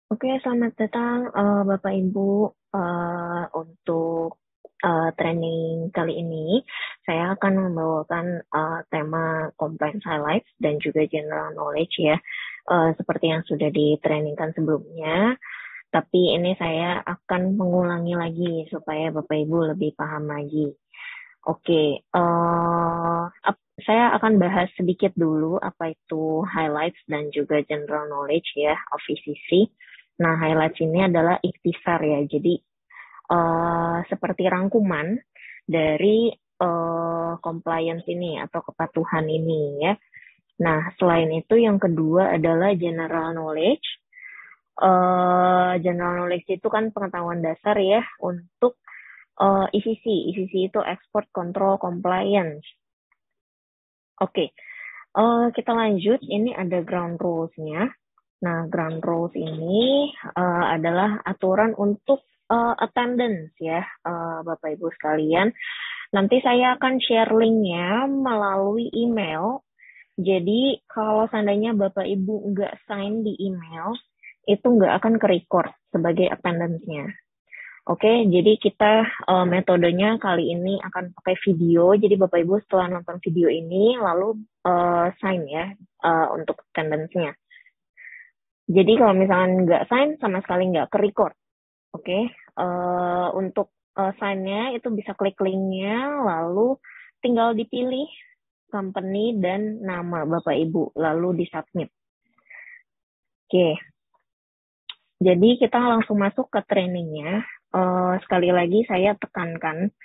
Oke, selamat datang Bapak Ibu. Untuk training kali ini, saya akan membawakan tema compliance highlights dan juga general knowledge ya, seperti yang sudah ditrainingkan sebelumnya. Tapi ini saya akan mengulangi lagi supaya Bapak Ibu lebih paham lagi. Oke, saya akan bahas sedikit dulu apa itu highlights dan juga general knowledge ya of ECC. Nah, highlights ini adalah ikhtisar ya, jadi seperti rangkuman dari compliance ini atau kepatuhan ini ya. Nah, selain itu yang kedua adalah general knowledge. General knowledge itu kan pengetahuan dasar ya untuk ECC. ECC itu Export Control Compliance. Oke, kita lanjut. Ini ada ground rules-nya. Nah, ground rules ini adalah aturan untuk attendance ya, Bapak Ibu sekalian. Nanti saya akan share linknya melalui email. Jadi kalau seandainya Bapak Ibu nggak sign di email, itu nggak akan ke-record sebagai attendance-nya. Oke, jadi kita metodenya kali ini akan pakai video. Jadi Bapak Ibu setelah nonton video ini lalu sign ya untuk attendance-nya. Jadi kalau misalnya nggak sign sama sekali nggak ke-record. Oke, untuk sign-nya itu bisa klik link-nya lalu tinggal dipilih company dan nama Bapak Ibu lalu di-submit. Oke. Jadi kita langsung masuk ke trainingnya. Sekali lagi saya tekankan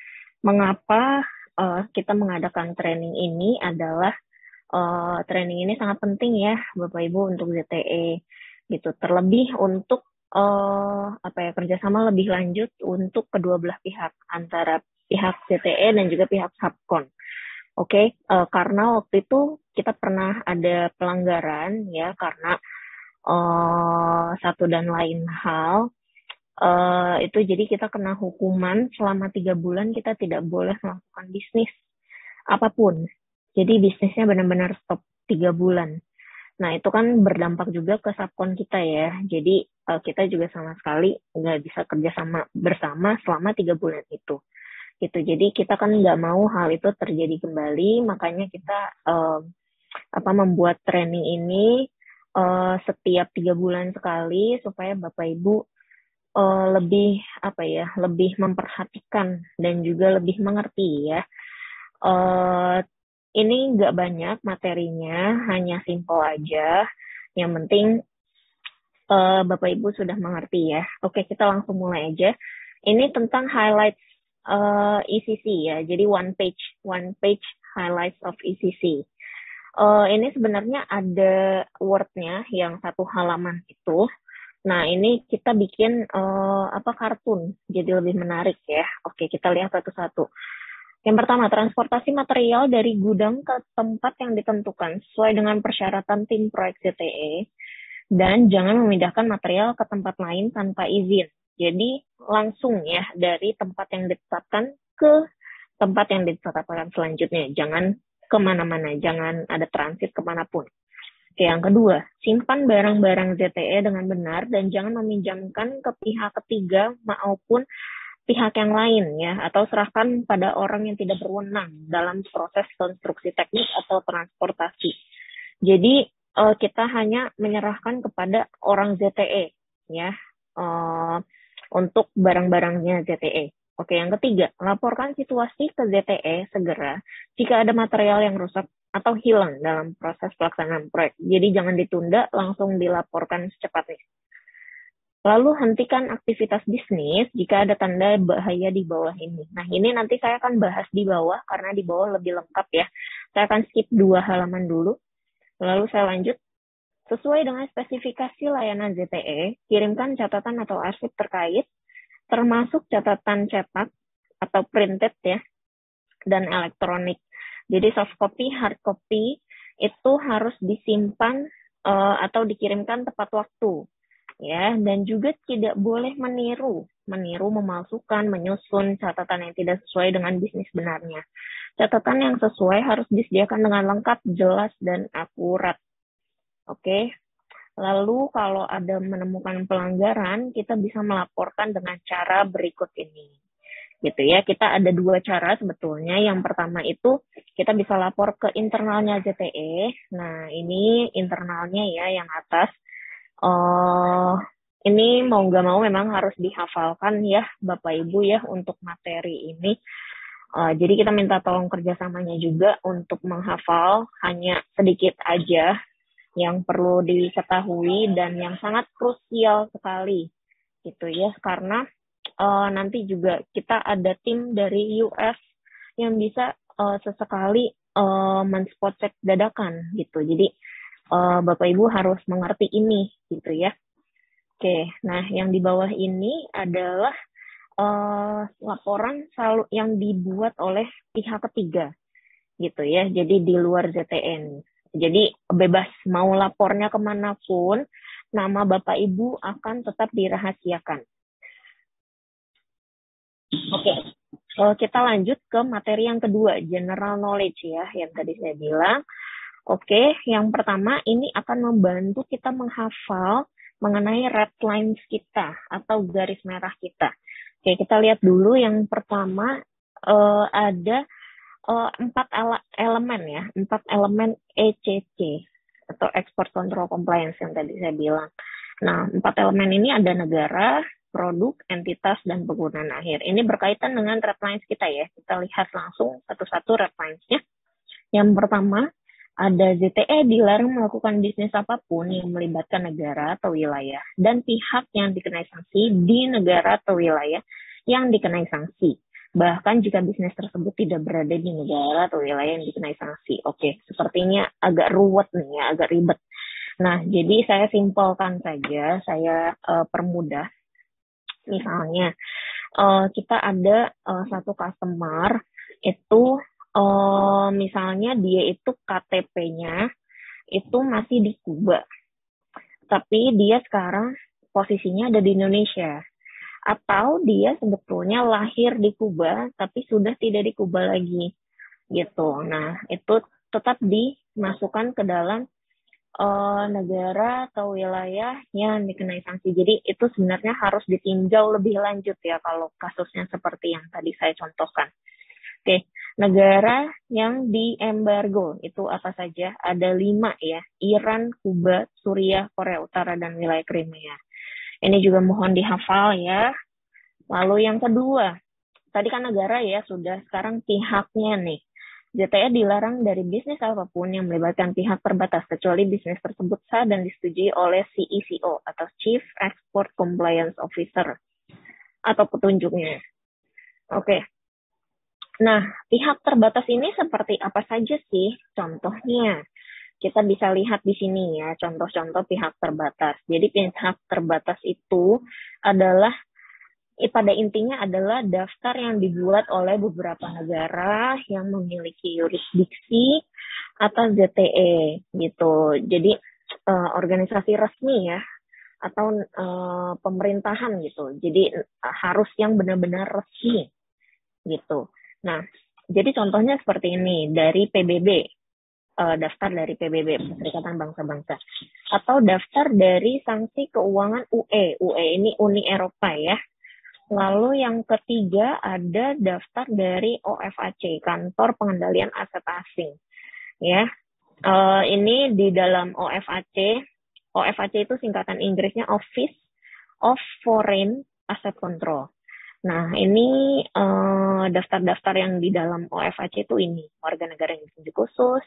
mengapa kita mengadakan training ini adalah training ini sangat penting ya Bapak Ibu untuk ZTE gitu. Terlebih untuk kerjasama lebih lanjut untuk kedua belah pihak antara pihak ZTE dan juga pihak Subkon. Oke, karena waktu itu kita pernah ada pelanggaran ya karena satu dan lain hal. Itu jadi kita kena hukuman selama 3 bulan kita tidak boleh melakukan bisnis apapun. Jadi bisnisnya benar-benar stop 3 bulan. Nah itu kan berdampak juga ke subkon kita ya. Jadi kita juga sama sekali nggak bisa kerja sama bersama selama 3 bulan itu. Gitu. Jadi kita kan nggak mau hal itu terjadi kembali, makanya kita membuat training ini setiap 3 bulan sekali supaya Bapak Ibu lebih memperhatikan dan juga lebih mengerti ya. Ini nggak banyak materinya, hanya simple aja. Yang penting Bapak Ibu sudah mengerti ya. Oke, kita langsung mulai aja. Ini tentang highlights ECC ya. Jadi one page highlights of ECC. Ini sebenarnya ada word-nya yang satu halaman itu. Nah, ini kita bikin kartun, jadi lebih menarik ya. Oke, kita lihat satu-satu. Yang pertama, transportasi material dari gudang ke tempat yang ditentukan sesuai dengan persyaratan tim proyek CTE, dan jangan memindahkan material ke tempat lain tanpa izin. Jadi, langsung ya dari tempat yang ditetapkan ke tempat yang ditetapkan selanjutnya. Jangan kemana-mana, jangan ada transit kemanapun. Oke, yang kedua, simpan barang-barang ZTE dengan benar dan jangan meminjamkan ke pihak ketiga maupun pihak yang lain ya, atau serahkan pada orang yang tidak berwenang dalam proses konstruksi teknik atau transportasi. Jadi kita hanya menyerahkan kepada orang ZTE ya untuk barang-barangnya ZTE. Oke, yang ketiga, laporkan situasi ke ZTE segera jika ada material yang rusak atau hilang dalam proses pelaksanaan proyek. Jadi jangan ditunda, langsung dilaporkan secepatnya. Lalu hentikan aktivitas bisnis jika ada tanda bahaya di bawah ini. Nah, ini nanti saya akan bahas di bawah karena di bawah lebih lengkap ya. Saya akan skip 2 halaman dulu. Lalu saya lanjut. Sesuai dengan spesifikasi layanan ZTE, kirimkan catatan atau arsip terkait, termasuk catatan cetak atau printed ya, dan elektronik. Jadi soft copy, hard copy itu harus disimpan atau dikirimkan tepat waktu ya, dan juga tidak boleh meniru, memalsukan, menyusun catatan yang tidak sesuai dengan bisnis benarnya. Catatan yang sesuai harus disediakan dengan lengkap, jelas, dan akurat. Oke. Lalu kalau ada menemukan pelanggaran, kita bisa melaporkan dengan cara berikut ini. Gitu ya, kita ada dua cara sebetulnya. Yang pertama itu kita bisa lapor ke internalnya ZTE. Nah, ini internalnya ya yang atas. Ini mau nggak mau memang harus dihafalkan ya Bapak Ibu ya untuk materi ini. Jadi kita minta tolong kerjasamanya juga untuk menghafal hanya sedikit aja yang perlu diketahui dan yang sangat krusial sekali gitu ya, karena nanti juga kita ada tim dari US yang bisa sesekali men-spot check dadakan gitu. Jadi Bapak Ibu harus mengerti ini gitu ya. Oke, nah yang di bawah ini adalah laporan selalu yang dibuat oleh pihak ketiga gitu ya. Jadi di luar ZTN. Jadi bebas mau lapornya kemanapun, nama Bapak Ibu akan tetap dirahasiakan. Oke, kita lanjut ke materi yang kedua, general knowledge ya, yang tadi saya bilang. Oke, yang pertama ini akan membantu kita menghafal mengenai red lines kita atau garis merah kita. Oke, kita lihat dulu yang pertama ada 4 elemen ya, 4 elemen ECC atau Export Control Compliance yang tadi saya bilang. Nah, 4 elemen ini ada negara, produk, entitas, dan penggunaan akhir. Ini berkaitan dengan red lines kita ya. Kita lihat langsung satu-satu red lines-nya. Yang pertama, ada ZTE dilarang melakukan bisnis apapun yang melibatkan negara atau wilayah dan pihak yang dikenai sanksi di negara atau wilayah yang dikenai sanksi. Bahkan jika bisnis tersebut tidak berada di negara atau wilayah yang dikenai sanksi. Oke, sepertinya agak ruwet nih ya, agak ribet. Nah, jadi saya simpelkan saja, saya permudah. Misalnya, kita ada satu customer, itu misalnya dia itu KTP-nya itu masih di Kuba. Tapi dia sekarang posisinya ada di Indonesia. Atau dia sebetulnya lahir di Kuba, tapi sudah tidak di Kuba lagi, gitu. Nah, itu tetap dimasukkan ke dalam negara atau wilayah yang dikenai sanksi. Jadi itu sebenarnya harus ditinjau lebih lanjut ya kalau kasusnya seperti yang tadi saya contohkan. Oke, negara yang diembargo itu apa saja? Ada 5 ya, Iran, Kuba, Suriah, Korea Utara, dan wilayah Crimea. Ini juga mohon dihafal ya. Lalu yang kedua, tadi kan negara ya sudah, sekarang pihaknya nih. ZTE dilarang dari bisnis apapun yang melibatkan pihak terbatas, kecuali bisnis tersebut sah dan disetujui oleh CECO atau Chief Export Compliance Officer atau petunjuknya. Oke. Nah, pihak terbatas ini seperti apa saja sih? Contohnya, kita bisa lihat di sini ya, contoh-contoh pihak terbatas. Jadi pihak terbatas itu adalah, pada intinya adalah daftar yang dibuat oleh beberapa negara yang memiliki yurisdiksi atau ZTE gitu. Jadi organisasi resmi ya, atau pemerintahan gitu. Jadi harus yang benar-benar resmi gitu. Nah, jadi contohnya seperti ini dari PBB. Daftar dari PBB, Perserikatan Bangsa-Bangsa, atau daftar dari sanksi keuangan UE. UE ini Uni Eropa ya. Lalu yang ketiga ada daftar dari OFAC, Kantor Pengendalian Aset Asing. Ya, ini di dalam OFAC. OFAC itu singkatan Inggrisnya Office of Foreign Asset Control. Nah, ini daftar-daftar yang di dalam OFAC itu ini, warga negara yang ditunjuk khusus,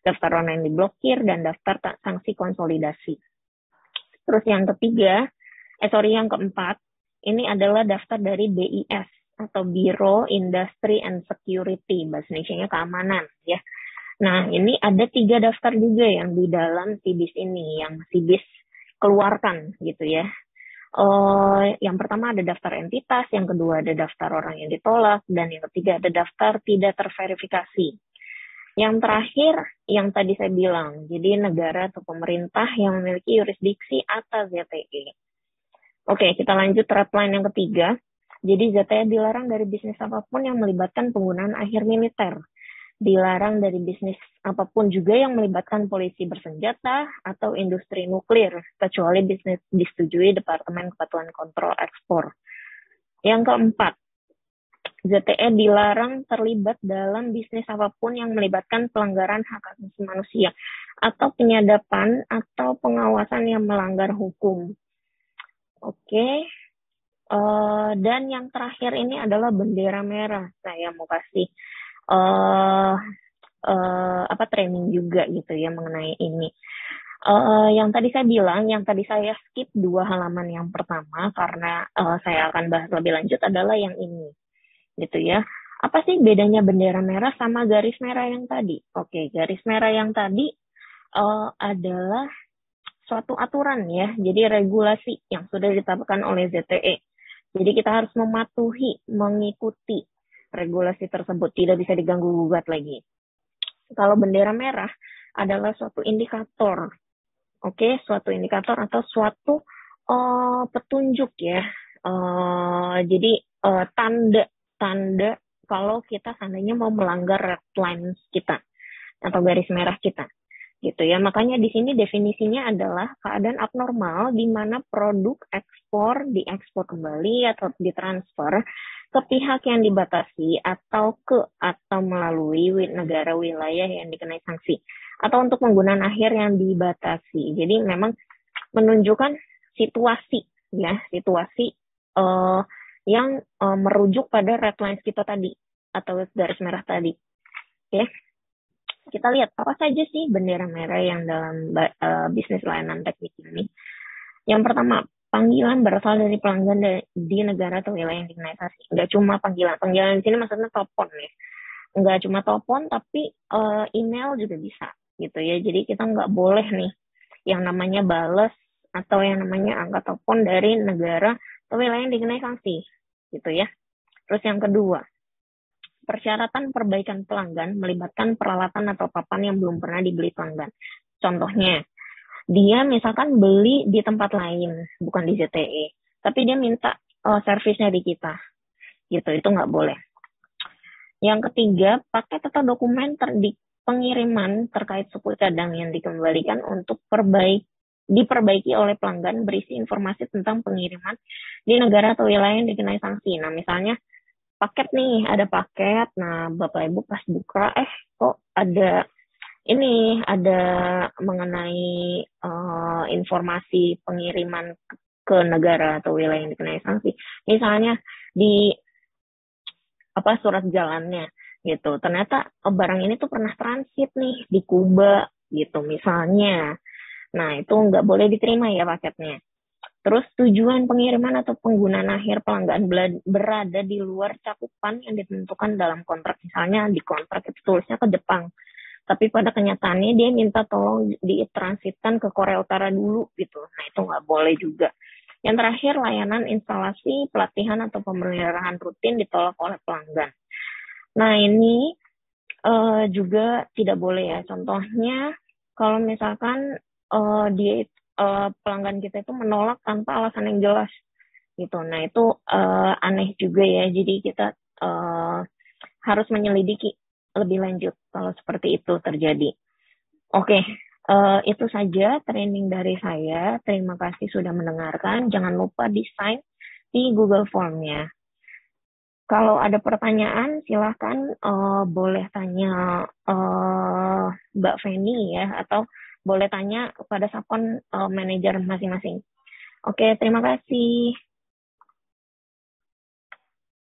daftar orang yang diblokir, dan daftar sanksi konsolidasi. Terus yang ketiga, yang keempat, ini adalah daftar dari BIS, atau Biro Industry and Security, bahasa Indonesia-nya keamanan, ya. Nah, ini ada 3 daftar juga yang di dalam SIBIS ini, yang SIBIS keluarkan, gitu ya. Yang pertama ada daftar entitas, yang kedua ada daftar orang yang ditolak, dan yang ketiga ada daftar tidak terverifikasi. Yang terakhir, yang tadi saya bilang, jadi negara atau pemerintah yang memiliki yurisdiksi atas ZTE. Oke, kita lanjut red line yang ketiga. Jadi ZTE dilarang dari bisnis apapun yang melibatkan penggunaan akhir militer. dilarang dari bisnis apapun juga yang melibatkan polisi bersenjata atau industri nuklir, kecuali bisnis disetujui Departemen Kepatuhan Kontrol Ekspor. Yang keempat, ZTE dilarang terlibat dalam bisnis apapun yang melibatkan pelanggaran hak asasi manusia atau penyadapan atau pengawasan yang melanggar hukum. Oke. Dan yang terakhir ini adalah bendera merah. Saya mau kasih training juga gitu ya mengenai ini. Yang tadi saya bilang, yang tadi saya skip 2 halaman yang pertama karena saya akan bahas lebih lanjut adalah yang ini, gitu ya. Apa sih bedanya bendera merah sama garis merah yang tadi? Oke, garis merah yang tadi adalah suatu aturan ya, jadi regulasi yang sudah ditetapkan oleh ZTE. Jadi kita harus mematuhi, mengikuti regulasi tersebut, tidak bisa diganggu-gugat lagi. Kalau bendera merah adalah suatu indikator, oke, suatu indikator atau suatu petunjuk ya. Jadi tanda kalau kita seandainya mau melanggar red lines kita atau garis merah kita. Gitu ya. Makanya di sini definisinya adalah keadaan abnormal di mana produk ekspor diekspor kembali atau ditransfer ke pihak yang dibatasi atau melalui negara wilayah yang dikenai sanksi atau untuk penggunaan akhir yang dibatasi. Jadi memang menunjukkan situasi ya, situasi yang merujuk pada red lines kita tadi atau garis merah tadi. Oke. Kita lihat apa saja sih bendera merah yang dalam bisnis layanan teknik ini. Yang pertama, panggilan berasal dari pelanggan di negara atau wilayah yang dikenai sanksi. Nggak cuma panggilan di sini maksudnya telepon ya. Nggak cuma telepon, tapi email juga bisa gitu ya. Jadi kita nggak boleh nih yang namanya bales atau yang namanya angkat telepon dari negara atau wilayah yang dikenai sanksi gitu ya. Terus yang kedua, persyaratan perbaikan pelanggan melibatkan peralatan atau papan yang belum pernah dibeli pelanggan. Contohnya, dia misalkan beli di tempat lain, bukan di ZTE, tapi dia minta servisnya di kita. Gitu, itu nggak boleh. Yang ketiga, paket atau dokumen di pengiriman terkait suku cadang yang dikembalikan untuk diperbaiki oleh pelanggan berisi informasi tentang pengiriman di negara atau wilayah yang dikenai sanksi. Nah, misalnya paket nih, ada paket. Nah, Bapak Ibu pas buka, kok ada mengenai informasi pengiriman ke negara atau wilayah yang dikenai sanksi. Misalnya di surat jalannya gitu. Ternyata barang ini tuh pernah transit nih di Kuba gitu misalnya. Nah, itu nggak boleh diterima ya paketnya. Terus tujuan pengiriman atau penggunaan akhir pelanggan berada di luar cakupan yang ditentukan dalam kontrak. Misalnya di kontrak itu tulisnya ke Jepang. Tapi pada kenyataannya dia minta tolong ditransitkan ke Korea Utara dulu gitu. Nah itu nggak boleh juga. Yang terakhir, layanan instalasi, pelatihan, atau pemeliharaan rutin ditolak oleh pelanggan. Nah ini juga tidak boleh ya. Contohnya kalau misalkan dia pelanggan kita itu menolak tanpa alasan yang jelas gitu. Nah itu aneh juga ya. Jadi kita harus menyelidiki lebih lanjut kalau seperti itu terjadi. Oke, itu saja training dari saya. Terima kasih sudah mendengarkan. Jangan lupa di-sign di Google Form-nya. Kalau ada pertanyaan, silahkan boleh tanya Mbak Feni ya, atau boleh tanya kepada Sapon manajer masing-masing. Oke, terima kasih.